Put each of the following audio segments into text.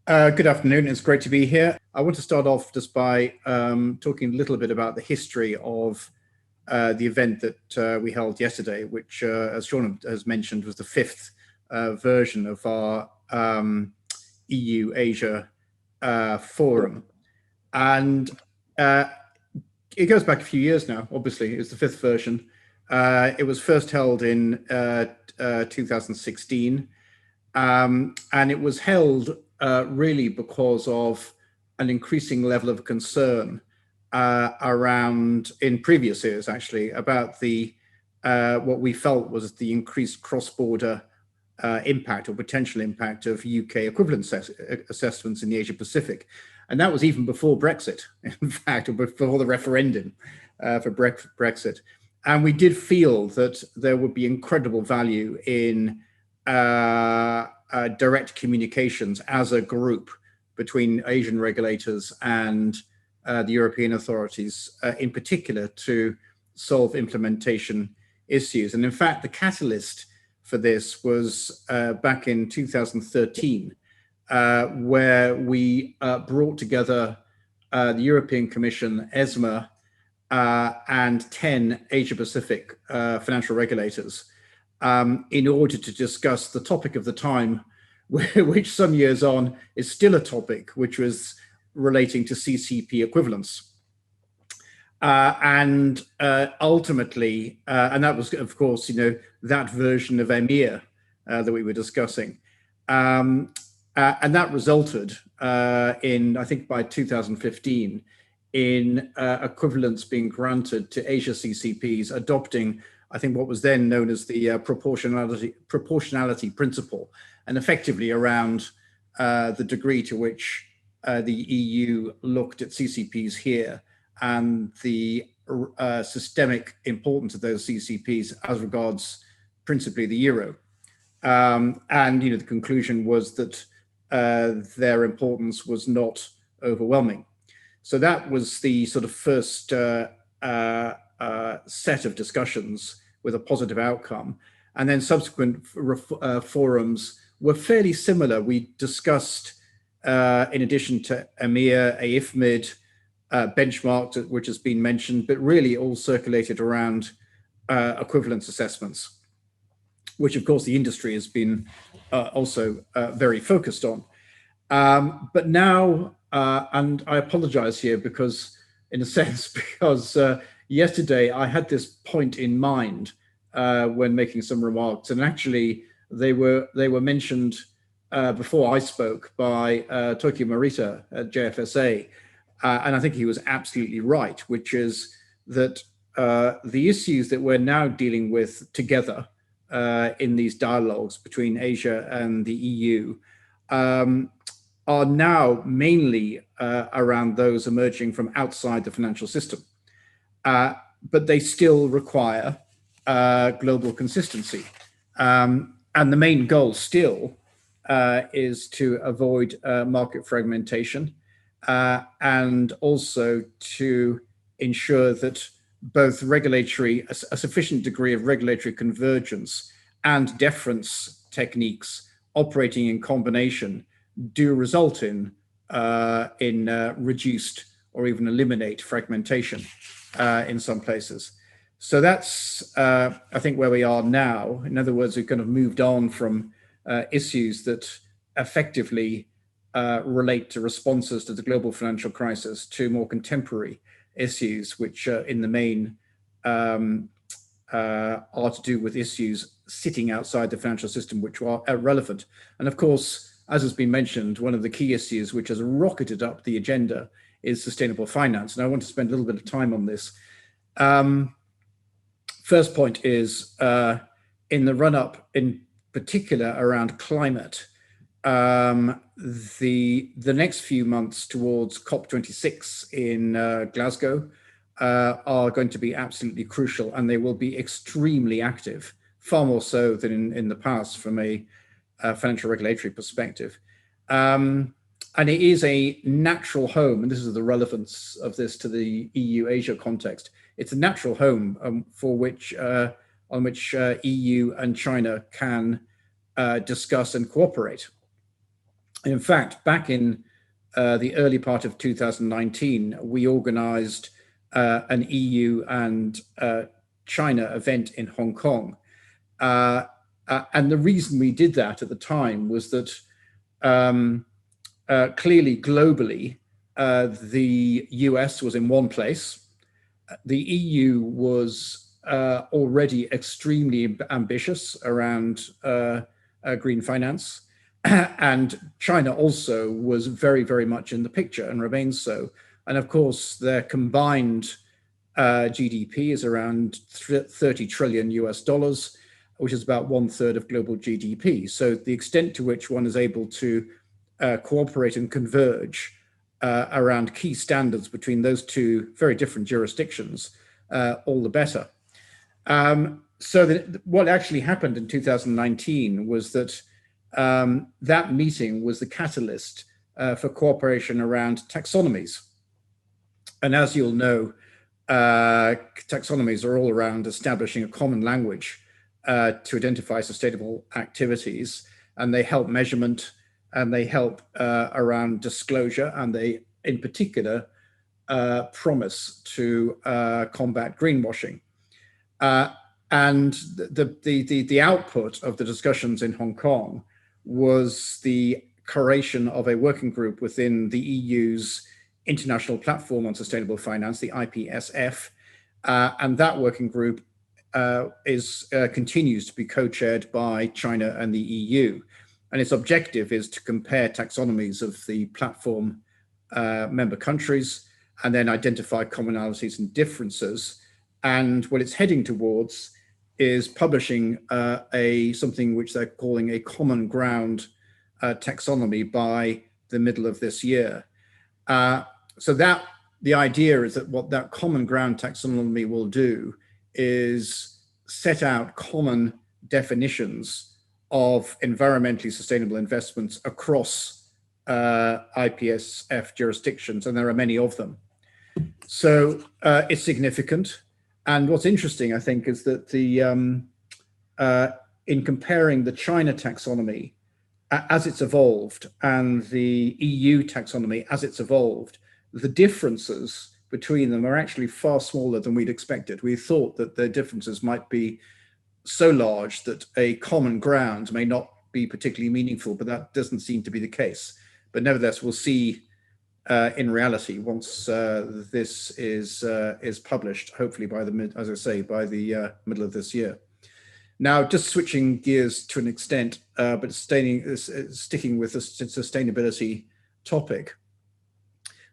Good afternoon. It's great to be here. I want to start off just by talking a little bit about the history of the event that we held yesterday, which, as Sean has mentioned, was the fifth version of our EU-Asia forum. And it goes back a few years now, obviously. It's the fifth version. It was first held in 2016, and it was held really because of an increasing level of concern around, in previous years actually, about the what we felt was the increased cross-border impact or potential impact of UK equivalence assessments in the Asia Pacific. And that was even before Brexit, in fact, or before the referendum for Brexit. And we did feel that there would be incredible value in direct communications as a group between Asian regulators and the European authorities, in particular, to solve implementation issues. And in fact, the catalyst for this was back in 2013, where we brought together the European Commission, ESMA, and 10 Asia-Pacific financial regulators in order to discuss the topic of the time, which some years on is still a topic, which was relating to CCP equivalence. And ultimately, and that was, of course, that version of EMIR that we were discussing. And that resulted in, I think by 2015, in equivalence being granted to Asia CCPs adopting, I think, what was then known as the proportionality principle, and effectively around the degree to which the EU looked at CCPs here and the systemic importance of those CCPs as regards principally the euro. And the conclusion was that their importance was not overwhelming. So that was the sort of first set of discussions with a positive outcome. And then subsequent forums were fairly similar. We discussed, in addition to EMIR, AIFMID, benchmarked, which has been mentioned, but really all circulated around equivalence assessments, which of course the industry has been also very focused on. But now, and I apologize here because, in a sense, because yesterday I had this point in mind when making some remarks, and actually they were mentioned before I spoke by Tokyo Morita at JFSA, and I think he was absolutely right, which is that the issues that we're now dealing with together in these dialogues between Asia and the EU are now mainly around those emerging from outside the financial system. But they still require global consistency. And the main goal still is to avoid market fragmentation and also to ensure that both a sufficient degree of regulatory convergence and deference techniques operating in combination do result in reduced or even eliminate fragmentation in some places. So that's, I think, where we are now. In other words, we've kind of moved on from issues that effectively relate to responses to the global financial crisis to more contemporary issues, which in the main are to do with issues sitting outside the financial system, which are relevant. And of course, as has been mentioned, one of the key issues which has rocketed up the agenda is sustainable finance. And I want to spend a little bit of time on this. First point is in the run-up, in particular around climate, the next few months towards COP26 in Glasgow are going to be absolutely crucial, and they will be extremely active, far more so than in the past from a financial regulatory perspective. And it is a natural home, and this is the relevance of this to the EU-Asia context. It's a natural home for which, on which EU and China can discuss and cooperate. In fact, back in the early part of 2019, we organized an EU and China event in Hong Kong. And the reason we did that at the time was that clearly globally, the US was in one place. The EU was already extremely ambitious around green finance. And China also was very, very much in the picture and remains so. And of course, their combined GDP is around 30 trillion US dollars, which is about 1/3 of global GDP. So the extent to which one is able to cooperate and converge around key standards between those two very different jurisdictions, all the better. So what actually happened in 2019 was that that meeting was the catalyst for cooperation around taxonomies. And as you'll know, taxonomies are all around establishing a common language to identify sustainable activities, and they help measurement, and they help around disclosure, and they, in particular, promise to combat greenwashing. And the output of the discussions in Hong Kong was the creation of a working group within the EU's International Platform on Sustainable Finance, the IPSF, and that working group continues to be co-chaired by China and the EU. And its objective is to compare taxonomies of the platform member countries and then identify commonalities and differences. And what it's heading towards is publishing something which they're calling a common ground taxonomy by the middle of this year. So that the idea is that what that common ground taxonomy will do is set out common definitions of environmentally sustainable investments across IPSF jurisdictions, and there are many of them. So it's significant. And what's interesting, I think, is that in comparing the China taxonomy as it's evolved and the EU taxonomy as it's evolved, the differences between them are actually far smaller than we'd expected. We thought that the differences might be so large that a common ground may not be particularly meaningful, but that doesn't seem to be the case. But nevertheless, we'll see in reality once this is published, hopefully by the middle of this year. Now, just switching gears to an extent, but sticking with the sustainability topic,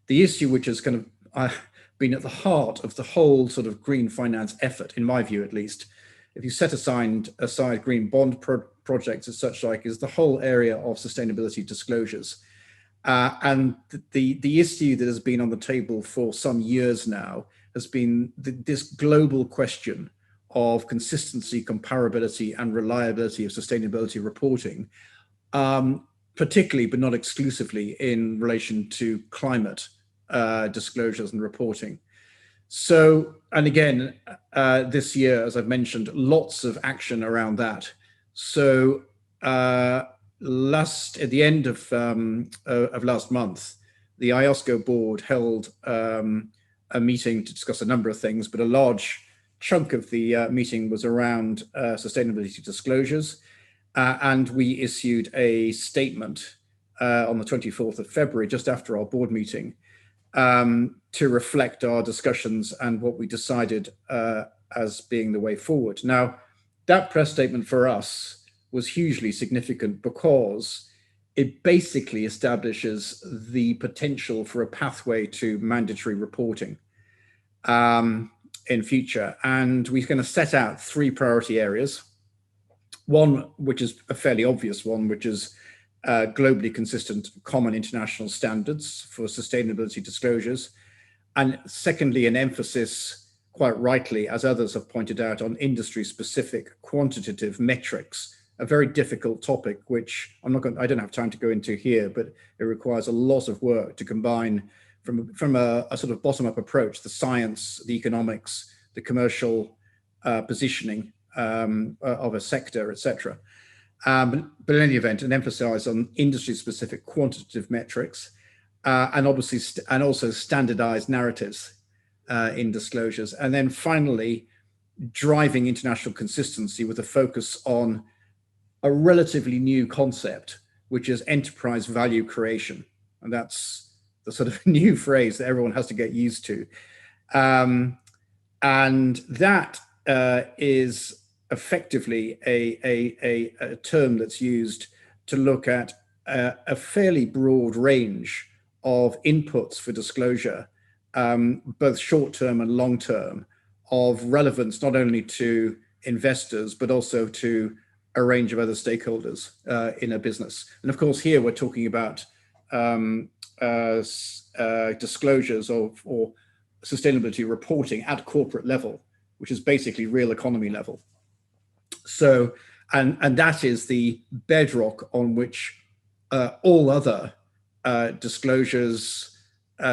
the issue which has kind of been at the heart of the whole sort of green finance effort, in my view at least, if you set aside green bond projects as such like, is the whole area of sustainability disclosures. And the issue that has been on the table for some years now has been this global question of consistency, comparability, and reliability of sustainability reporting, particularly but not exclusively in relation to climate disclosures and reporting. So, and again, this year, as I've mentioned, lots of action around that. So at the end of last month, the IOSCO board held a meeting to discuss a number of things, but a large chunk of the meeting was around sustainability disclosures. And we issued a statement on the 24th of February, just after our board meeting, to reflect our discussions and what we decided as being the way forward. Now, that press statement for us was hugely significant because it basically establishes the potential for a pathway to mandatory reporting in future. And we're going to set out 3 priority areas. One, which is a fairly obvious one, which is globally consistent common international standards for sustainability disclosures. And secondly, an emphasis, quite rightly, as others have pointed out, on industry-specific quantitative metrics, a very difficult topic, which I don't have time to go into here, but it requires a lot of work to combine from a sort of bottom-up approach, the science, the economics, the commercial positioning of a sector, etc. But in any event, an emphasis on industry-specific quantitative metrics, and obviously, and also standardized narratives in disclosures. And then finally, driving international consistency with a focus on a relatively new concept, which is enterprise value creation. And that's the sort of new phrase that everyone has to get used to. And that is effectively a term that's used to look at a fairly broad range of inputs for disclosure, both short-term and long-term, of relevance not only to investors, but also to a range of other stakeholders in a business. And of course, here we're talking about disclosures or sustainability reporting at corporate level, which is basically real economy level. So, and that is the bedrock on which all other disclosures,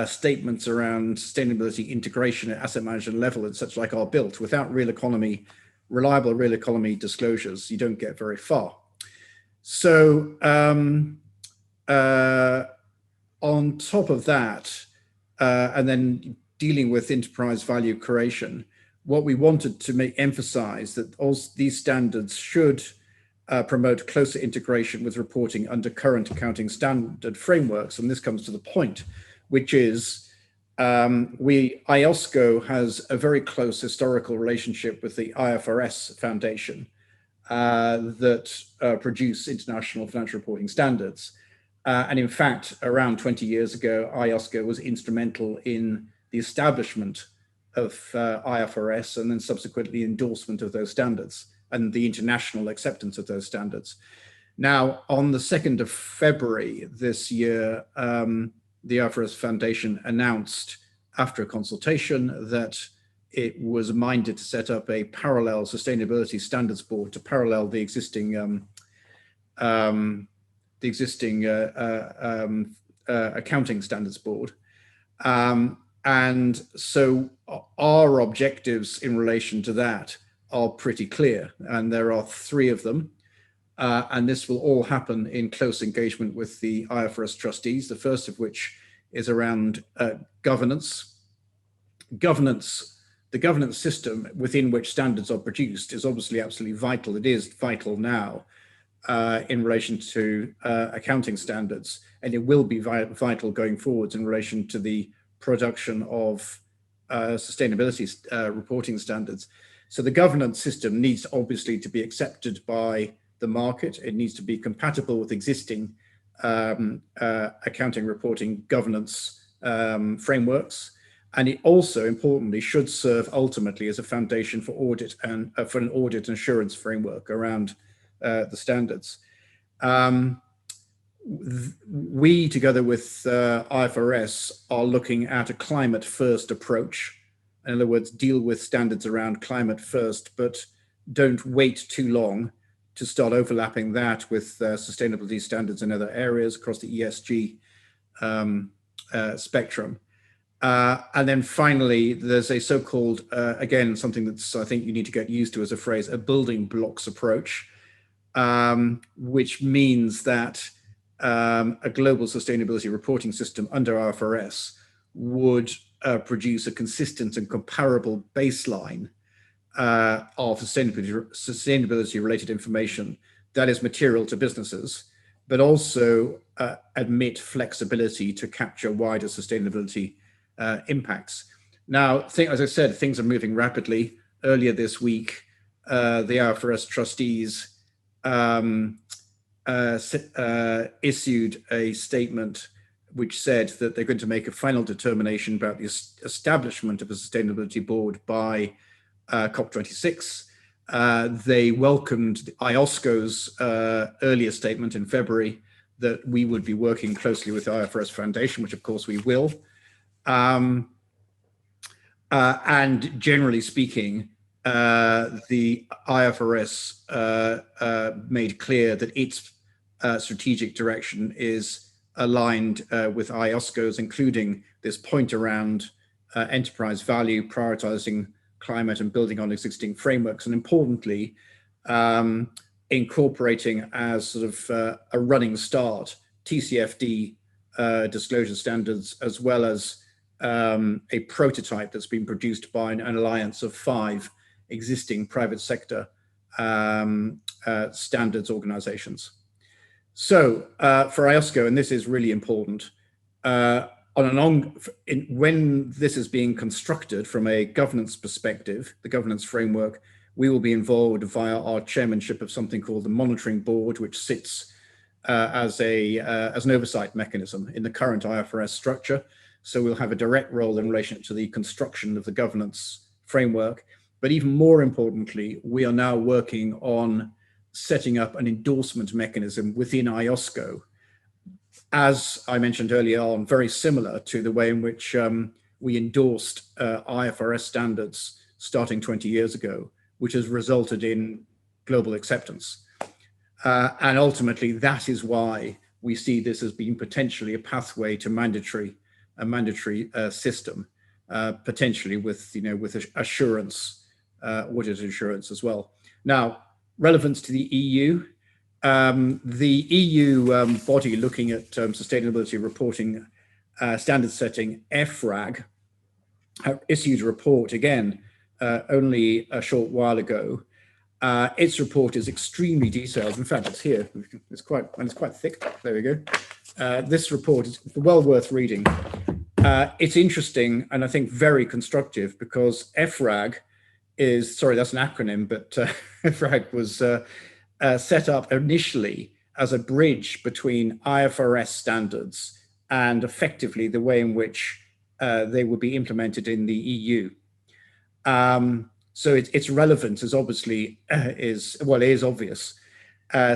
statements around sustainability integration at asset management level and such like are built. Without real economy, reliable real economy disclosures, you don't get very far. So on top of that, and then dealing with enterprise value creation, what we wanted to emphasize that all these standards should promote closer integration with reporting under current accounting standard frameworks. And this comes to the point, which is IOSCO has a very close historical relationship with the IFRS Foundation that produce international financial reporting standards. And in fact, around 20 years ago, IOSCO was instrumental in the establishment of IFRS and then subsequently endorsement of those standards and the international acceptance of those standards. Now, on the 2nd of February this year, the IFRS Foundation announced, after a consultation, that it was minded to set up a parallel sustainability standards board to parallel the existing accounting standards board. And so our objectives in relation to that are pretty clear, and there are 3 of them. And this will all happen in close engagement with the IFRS trustees, the first of which is around governance. The governance system within which standards are produced is obviously absolutely vital. It is vital now in relation to accounting standards, and it will be vital going forwards in relation to the production of sustainability reporting standards. So the governance system needs obviously to be accepted by the market. It needs to be compatible with existing accounting reporting governance frameworks. And it also, importantly, should serve ultimately as a foundation for audit and for an audit and assurance framework around the standards. We, together with IFRS, are looking at a climate first approach. In other words, deal with standards around climate first, but don't wait too long to start overlapping that with sustainability standards in other areas across the ESG spectrum. And then finally, there's a so-called, again, something that's, I think you need to get used to as a phrase, a building blocks approach, which means that a global sustainability reporting system under IFRS would produce a consistent and comparable baseline of sustainability related information that is material to businesses, but also admit flexibility to capture wider sustainability impacts. Now, as I said, things are moving rapidly. Earlier this week, the IFRS trustees issued a statement which said that they're going to make a final determination about the establishment of a sustainability board by COP26. They welcomed IOSCO's earlier statement in February that we would be working closely with the IFRS Foundation, which of course we will. And generally speaking, the IFRS made clear that its strategic direction is aligned with IOSCO's, including this point around enterprise value, prioritizing climate and building on existing frameworks. And importantly, incorporating as sort of a running start TCFD disclosure standards, as well as a prototype that's been produced by an alliance of 5 existing private sector standards organizations. So for IOSCO, and this is really important, when this is being constructed from a governance perspective, the governance framework, we will be involved via our chairmanship of something called the monitoring board, which sits as an oversight mechanism in the current IFRS structure. So we'll have a direct role in relation to the construction of the governance framework. But even more importantly, we are now working on setting up an endorsement mechanism within IOSCO, as I mentioned earlier on, very similar to the way in which we endorsed IFRS standards starting 20 years ago, which has resulted in global acceptance. And ultimately, that is why we see this as being potentially a pathway to a mandatory system, potentially with assurance, audit assurance as well. Now, relevance to the EU. The EU body looking at sustainability reporting standard setting, EFRAG, issued a report again only a short while ago. Its report is extremely detailed. In fact, it's here. It's quite thick. There we go. This report is well worth reading. It's interesting and I think very constructive, because EFRAG is, sorry, that's an acronym, but EFRAG was set up initially as a bridge between IFRS standards and effectively the way in which they would be implemented in the EU. So its relevance is obviously is obvious.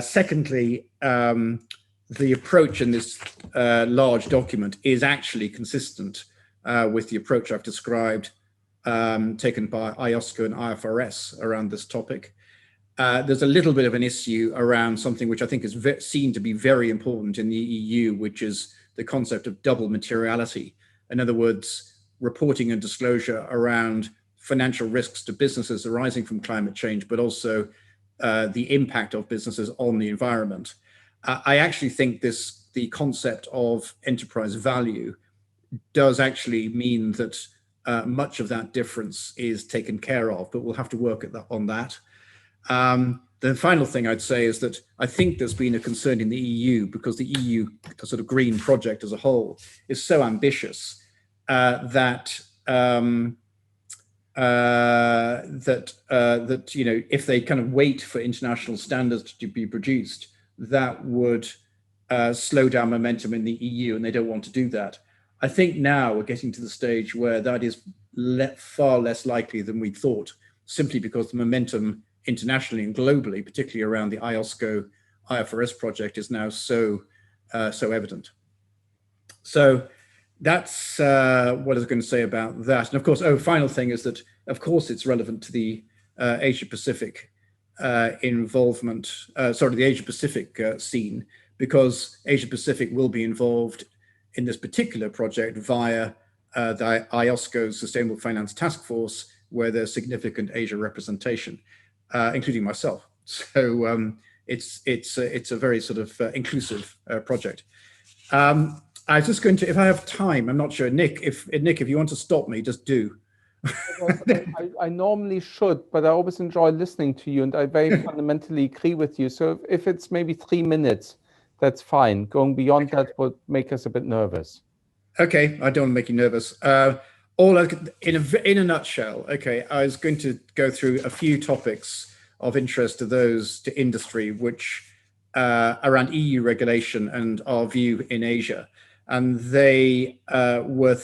Secondly, the approach in this large document is actually consistent with the approach I've described taken by IOSCO and IFRS around this topic. There's a little bit of an issue around something which I think is seen to be very important in the EU, which is the concept of double materiality. In other words, reporting and disclosure around financial risks to businesses arising from climate change, but also the impact of businesses on the environment. I actually think the concept of enterprise value does actually mean that much of that difference is taken care of, but we'll have to work on that. The final thing I'd say is that I think there's been a concern in the EU, because the EU sort of green project as a whole is so ambitious that if they kind of wait for international standards to be produced, that would slow down momentum in the EU, and they don't want to do that. I think now we're getting to the stage where that is far less likely than we thought, simply because the momentum internationally and globally, particularly around the IOSCO IFRS project, is now so evident. So that's what I was going to say about that. And of course, final thing is that, of course, it's relevant to the Asia-Pacific involvement, the Asia-Pacific scene, because Asia-Pacific will be involved in this particular project via the IOSCO Sustainable Finance Task Force, where there's significant Asia representation, including myself. So it's a very sort of inclusive project. I was just going to, if I have time, I'm not sure, Nick, if you want to stop me, just do. I normally should, but I always enjoy listening to you, and I very fundamentally agree with you. So if it's maybe 3 minutes, that's fine. Going beyond that would make us a bit nervous. Okay, I don't want to make you nervous. In a nutshell, okay, I was going to go through a few topics of interest to industry, which around EU regulation and our view in Asia. And they were,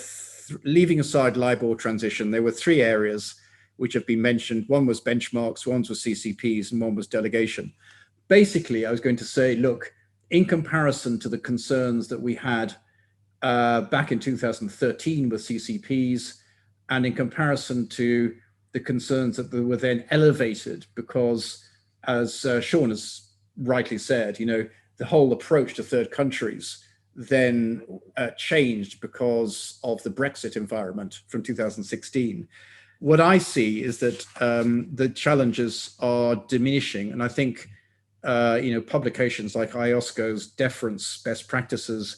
leaving aside LIBOR transition, there were 3 areas which have been mentioned. One was benchmarks, one was CCPs, and one was delegation. Basically, I was going to say, look, in comparison to the concerns that we had back in 2013 with CCPs, and in comparison to the concerns that were then elevated because, as Sean has rightly said, the whole approach to third countries then changed because of the Brexit environment from 2016. What I see is that the challenges are diminishing, and I think publications like IOSCO's deference best practices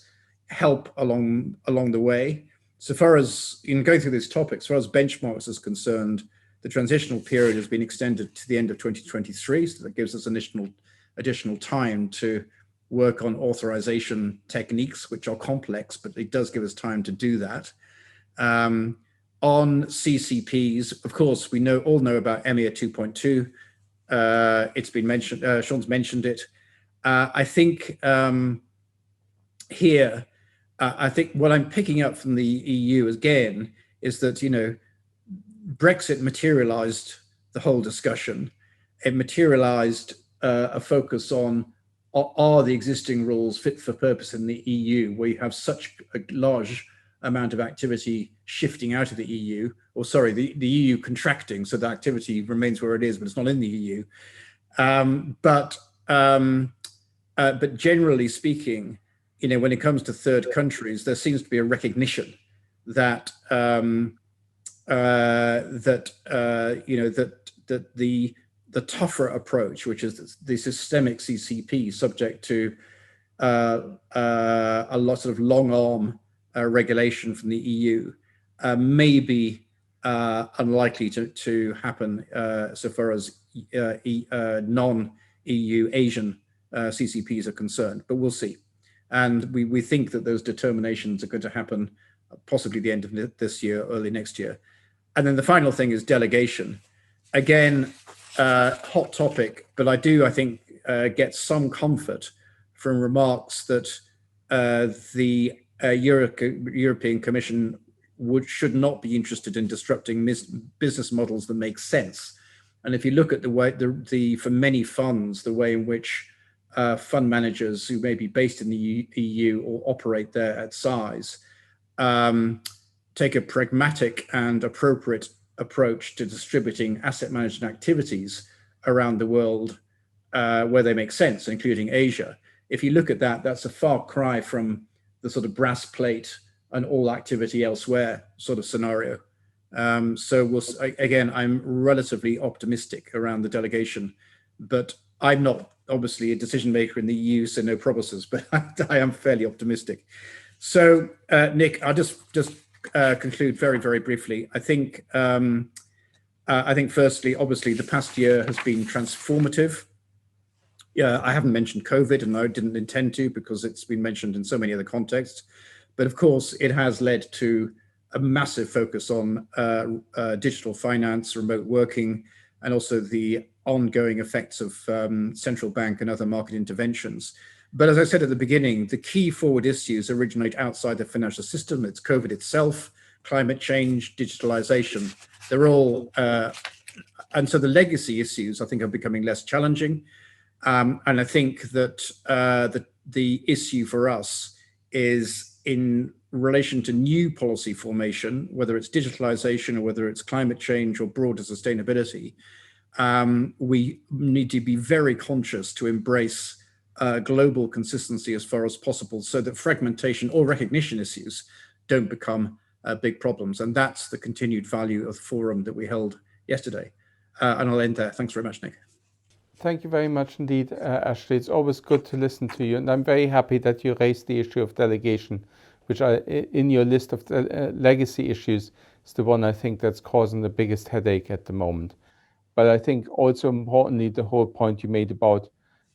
help along the way. So far as in going through these topics, as far as benchmarks is concerned, the transitional period has been extended to the end of 2023, so that gives us additional time to work on authorization techniques, which are complex, but it does give us time to do that. On CCPs, of course, we all know about EMIR 2.2. It's been mentioned, Sean's mentioned it. I think here, I think what I'm picking up from the EU again is that, Brexit materialized the whole discussion. It materialized a focus on, are the existing rules fit for purpose in the EU, where you have such a large amount of activity shifting out of the EU, or sorry, the EU contracting, so the activity remains where it is, but it's not in the EU. But generally speaking, when it comes to third countries, there seems to be a recognition that the tougher approach, which is the systemic CCP, subject to a lot of long arm regulation from the EU, may be unlikely to happen so far as non-EU Asian CCPs are concerned, but we'll see. And we think that those determinations are going to happen possibly the end of this year, early next year. And then the final thing is delegation. Again, hot topic, but I think, get some comfort from remarks that the European Commission should not be interested in disrupting business models that make sense. And if you look at the way, for many funds, the way in which fund managers who may be based in the EU or operate there at size take a pragmatic and appropriate approach to distributing asset management activities around the world where they make sense, including Asia. If you look at that, that's a far cry from the sort of brass plate and all activity elsewhere sort of scenario. So again, I'm relatively optimistic around the delegation, but I'm not obviously a decision maker in the EU, so no promises, but I am fairly optimistic. So Nick, I'll just conclude very, very briefly. I think firstly, obviously the past year has been transformative. Yeah, I haven't mentioned COVID, and I didn't intend to because it's been mentioned in so many other contexts. But of course, it has led to a massive focus on digital finance, remote working, and also the ongoing effects of central bank and other market interventions. But as I said at the beginning, the key forward issues originate outside the financial system. It's COVID itself, climate change, digitalization. They're all, and so the legacy issues, I think, are becoming less challenging. And I think that the issue for us is in relation to new policy formation, whether it's digitalization or whether it's climate change or broader sustainability. We need to be very conscious to embrace global consistency as far as possible so that fragmentation or recognition issues don't become big problems. And that's the continued value of the forum that we held yesterday. And I'll end there. Thanks very much, Nick. Thank you very much indeed, Ashley. It's always good to listen to you. And I'm very happy that you raised the issue of delegation, which in your list of legacy issues is the one I think that's causing the biggest headache at the moment. But I think also importantly, the whole point you made about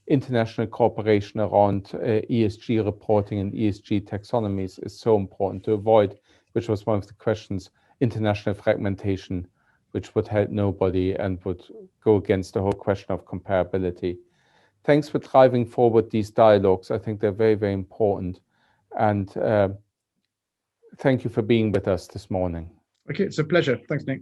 international cooperation around ESG reporting and ESG taxonomies is so important to avoid, which was one of the questions, international fragmentation, which would help nobody and would go against the whole question of comparability. Thanks for driving forward these dialogues. I think they're very, very important. And thank you for being with us this morning. Okay, it's a pleasure. Thanks, Nick.